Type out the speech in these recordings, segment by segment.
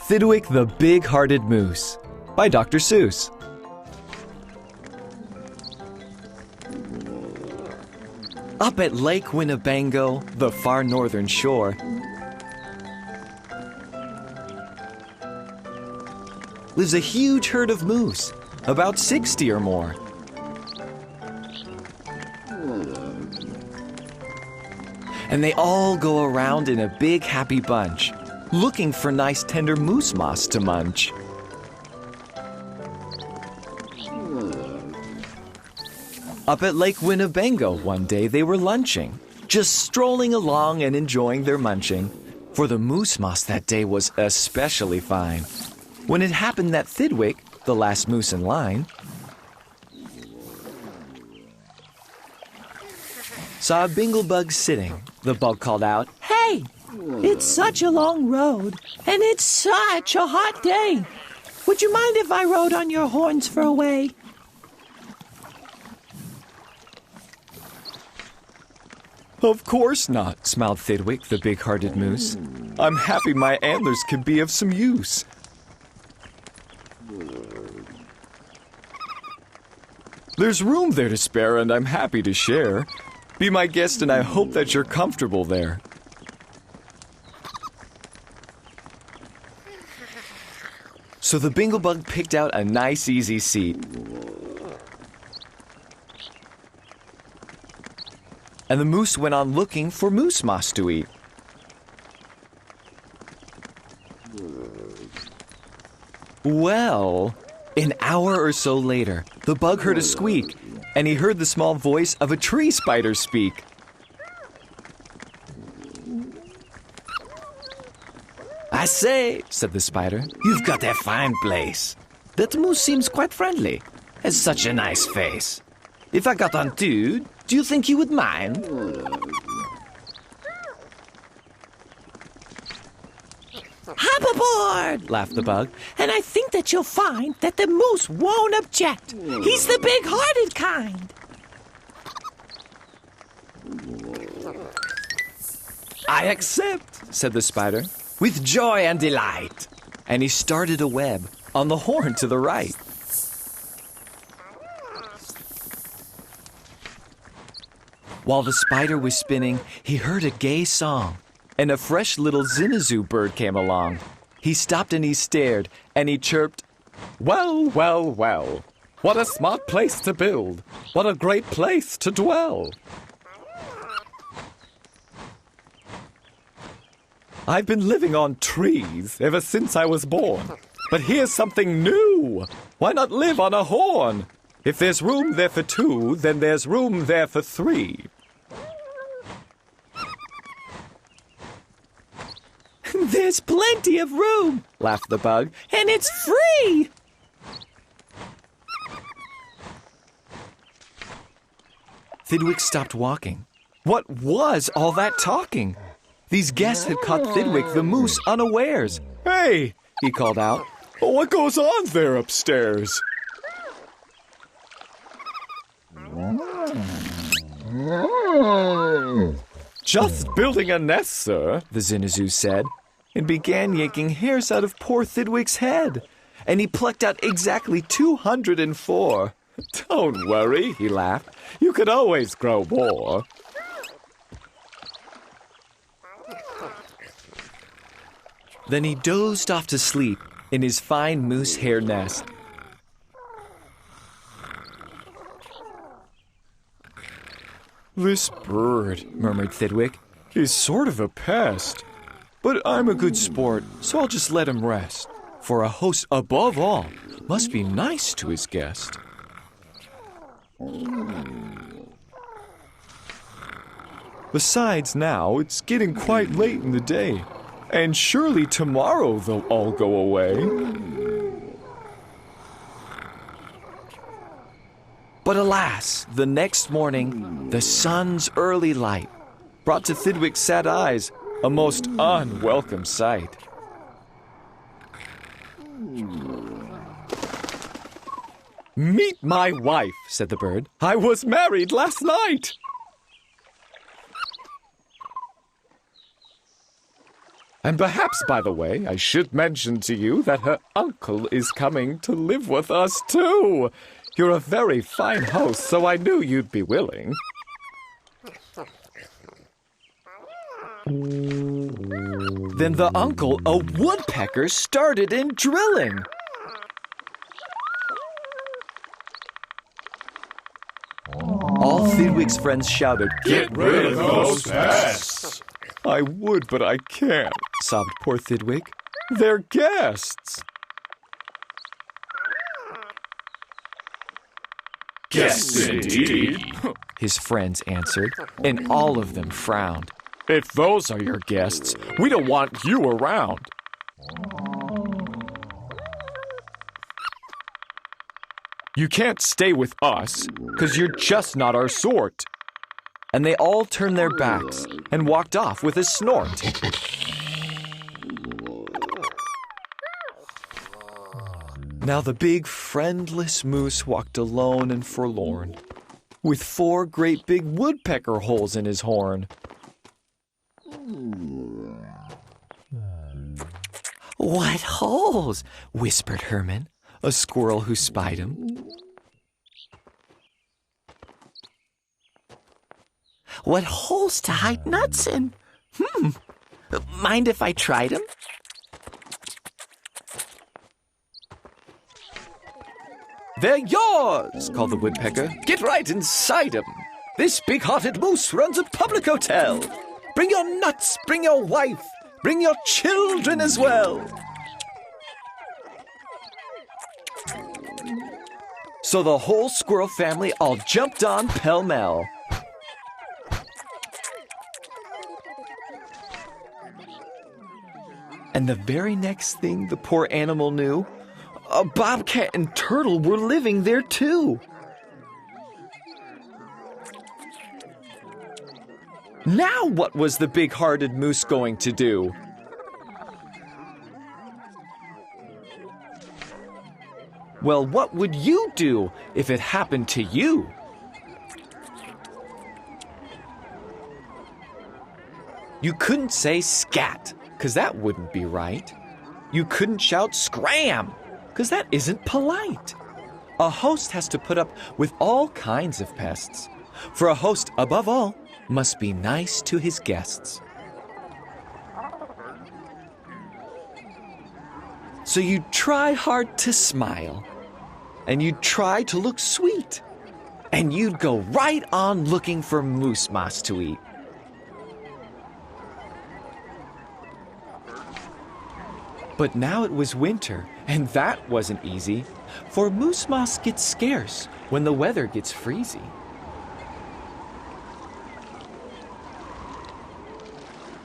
Thidwick the Big-Hearted Moose by Dr. Seuss. Up at Lake Winnebago, the far northern shore, lives a huge herd of moose, about 60 or more. And they all go around in a big happy bunch, looking for nice tender moose moss to munch. Up at Lake Winnebago one day they were lunching, just strolling along and enjoying their munching, for the moose moss that day was especially fine. When it happened that Thidwick, the last moose in line, saw a binglebug sitting. The bug called out, "Hey, it's such a long road, and it's such a hot day. Would you mind if I rode on your horns for a way?" "Of course not," smiled Thidwick, the big-hearted moose. "I'm happy my antlers can be of some use." "There's room there to spare, and I'm happy to share. Be my guest, and I hope that you're comfortable there." So the binglebug picked out a nice, easy seat. And the moose went on looking for moose moss to eat. Well, an hour or so later, the bug heard a squeak, and he heard the small voice of a tree spider speak. "I say," said the spider, "you've got a fine place. That moose seems quite friendly, has such a nice face. If I got on too, do you think you would mind?" "Hop aboard," laughed the bug, "and I think that you'll find that the moose won't object. He's the big-hearted kind." "I accept," said the spider, "with joy and delight." And he started a web on the horn to the right. While the spider was spinning, he heard a gay song, and a fresh little zinazoo bird came along. He stopped and he stared, and he chirped, "Well, well, well, what a smart place to build, what a great place to dwell. I've been living on trees ever since I was born, but here's something new. Why not live on a horn? If there's room there for two, then there's room there for three." "There's plenty of room," laughed the bug, "and it's free." Thidwick stopped walking. What was all that talking? These guests had caught Thidwick the moose unawares. "Hey," he called out, "what goes on there upstairs?" "Just building a nest, sir," the zinazoo said, and began yanking hairs out of poor Thidwick's head. And he plucked out exactly 204. "Don't worry," he laughed. "You could always grow more." Then he dozed off to sleep in his fine moose hair nest. "This bird," murmured Thidwick, "is sort of a pest. But I'm a good sport, so I'll just let him rest. For a host, above all, must be nice to his guest." Besides, now it's getting quite late in the day, and surely tomorrow they'll all go away. But alas, the next morning, the sun's early light brought to Thidwick's sad eyes a most unwelcome sight. "Meet my wife," said the bird. "I was married last night." And perhaps, by the way, I should mention to you that her uncle is coming to live with us, too. You're a very fine host, so I knew you'd be willing. Then the uncle, a woodpecker, started in drilling. All Thidwick's friends shouted, "Get rid of those pests!" "I would, but I can't," sobbed poor Thidwick. "They're guests." "Guests indeed," his friends answered, and all of them frowned. "If those are your guests, we don't want you around." "You can't stay with us, 'cause you're just not our sort." And they all turned their backs and walked off with a snort. Now the big friendless moose walked alone and forlorn, with 4 great big woodpecker holes in his horn. "What holes?" whispered Herman, a squirrel who spied him. What holes to hide nuts in? Mind if I tried them? "They're yours!" called the woodpecker. "Get right inside 'em. This big-hearted moose runs a public hotel. Bring your nuts, bring your wife, bring your children as well." So the whole squirrel family all jumped on pell-mell. And the very next thing the poor animal knew, a bobcat and turtle were living there too. Now what was the big-hearted moose going to do? Well, what would you do if it happened to you? You couldn't say scat, 'cause that wouldn't be right. You couldn't shout scram, 'cause that isn't polite. A host has to put up with all kinds of pests. For a host, above all, must be nice to his guests. So you'd try hard to smile, and you'd try to look sweet, and you'd go right on looking for moose moss to eat. But now it was winter, and that wasn't easy, for moose moss gets scarce when the weather gets freezy.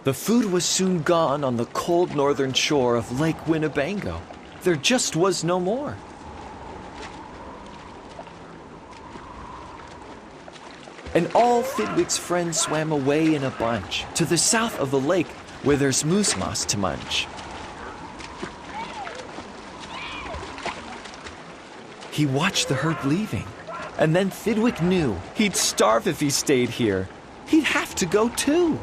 The food was soon gone on the cold northern shore of Lake Winnebago. There just was no more. And all Thidwick's friends swam away in a bunch to the south of the lake where there's moose moss to munch. He watched the herd leaving, and then Thidwick knew he'd starve if he stayed here. He'd have to go too.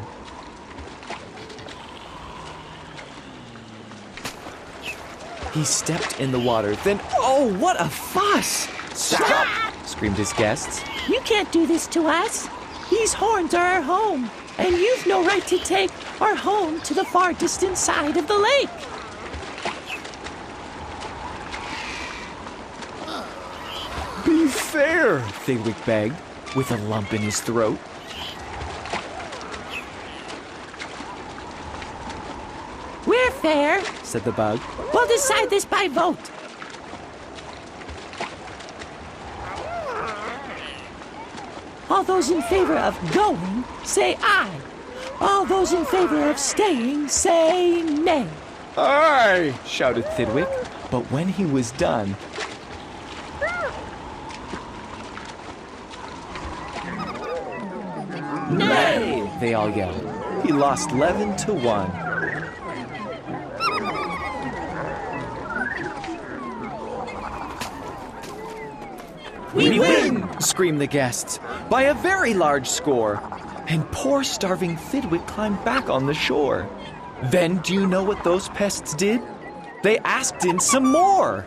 He stepped in the water, then, oh, what a fuss! Stop! Screamed his guests. You can't do this to us. These horns are our home, and you've no right to take our home to the far distant side of the lake. Be fair, Thidwick begged, with a lump in his throat. We're fair, Said the bug. We'll decide this by vote. All those in favor of going, say aye. All those in favor of staying, say nay. Aye, shouted Thidwick, but when he was done, Nay! they all yelled. He lost 11-1. We win! Screamed the guests, by a very large score. And poor starving Thidwick climbed back on the shore. Then do you know what those pests did? They asked in some more.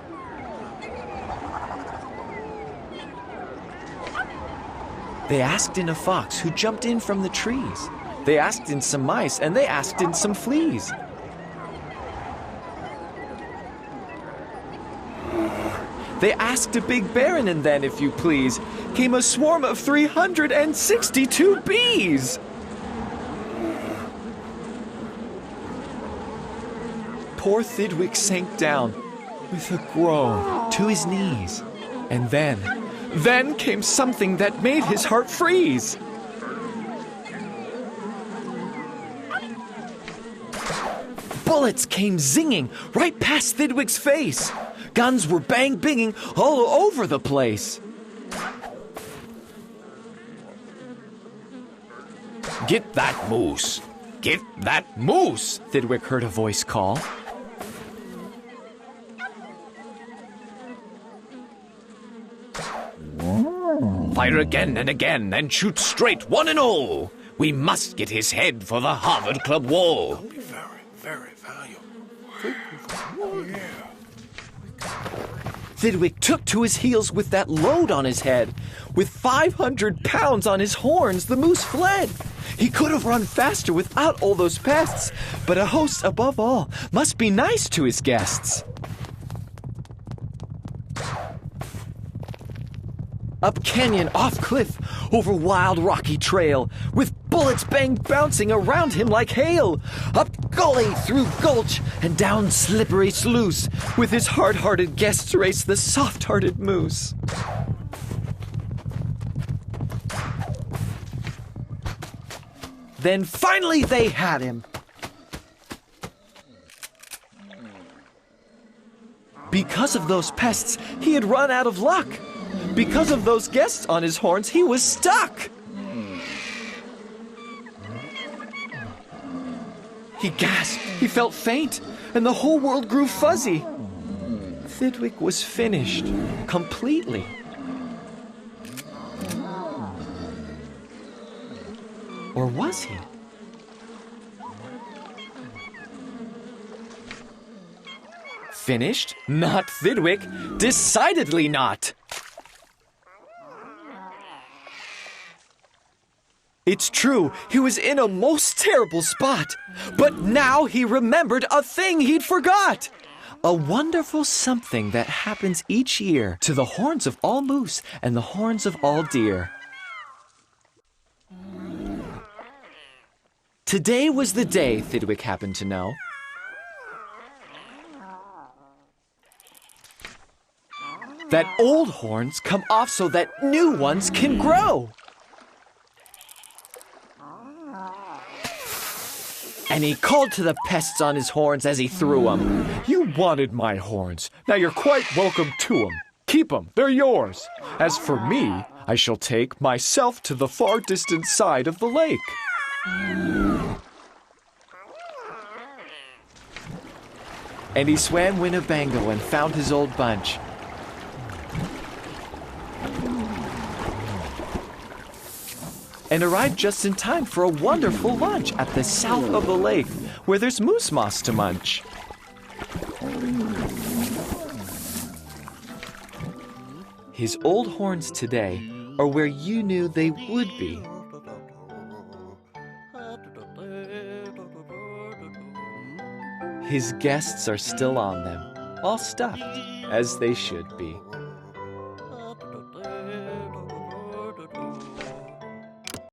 They asked in a fox who jumped in from the trees. They asked in some mice, and they asked in some fleas. They asked a big baron, and then, if you please, came a swarm of 362 bees. Poor Thidwick sank down with a groan to his knees. And then came something that made his heart freeze. Bullets came zinging right past Thidwick's face. Guns were bang-binging all over the place. Get that moose! Get that moose! Thidwick heard a voice call. Fire again and again and shoot straight, one and all. We must get his head for the Harvard Club wall. Be very, very valuable. Yeah. Thidwick took to his heels with that load on his head. With 500 pounds on his horns, the moose fled. He could have run faster without all those pests, but a host above all must be nice to his guests. Up canyon, off cliff, over wild rocky trail, with bullets bouncing around him like hail. Up gully, through gulch, and down slippery sluice, with his hard-hearted guests race the soft-hearted moose. Then finally they had him. Because of those pests, he had run out of luck. Because of those guests on his horns, he was stuck. He gasped, he felt faint, and the whole world grew fuzzy. Thidwick was finished, completely. Or was he? Finished? Not Thidwick. Decidedly not. It's true, he was in a most terrible spot. But now he remembered a thing he'd forgot. A wonderful something that happens each year to the horns of all moose and the horns of all deer. Today was the day, Thidwick happened to know. That old horns come off so that new ones can grow. And he called to the pests on his horns as he threw them. You wanted my horns. Now you're quite welcome to them. Keep them. They're yours. As for me, I shall take myself to the far distant side of the lake. And he swam Winnebago and found his old bunch. And arrived just in time for a wonderful lunch at the south of the lake, where there's moose moss to munch. His old horns today are where you knew they would be. His guests are still on them, all stuffed as they should be.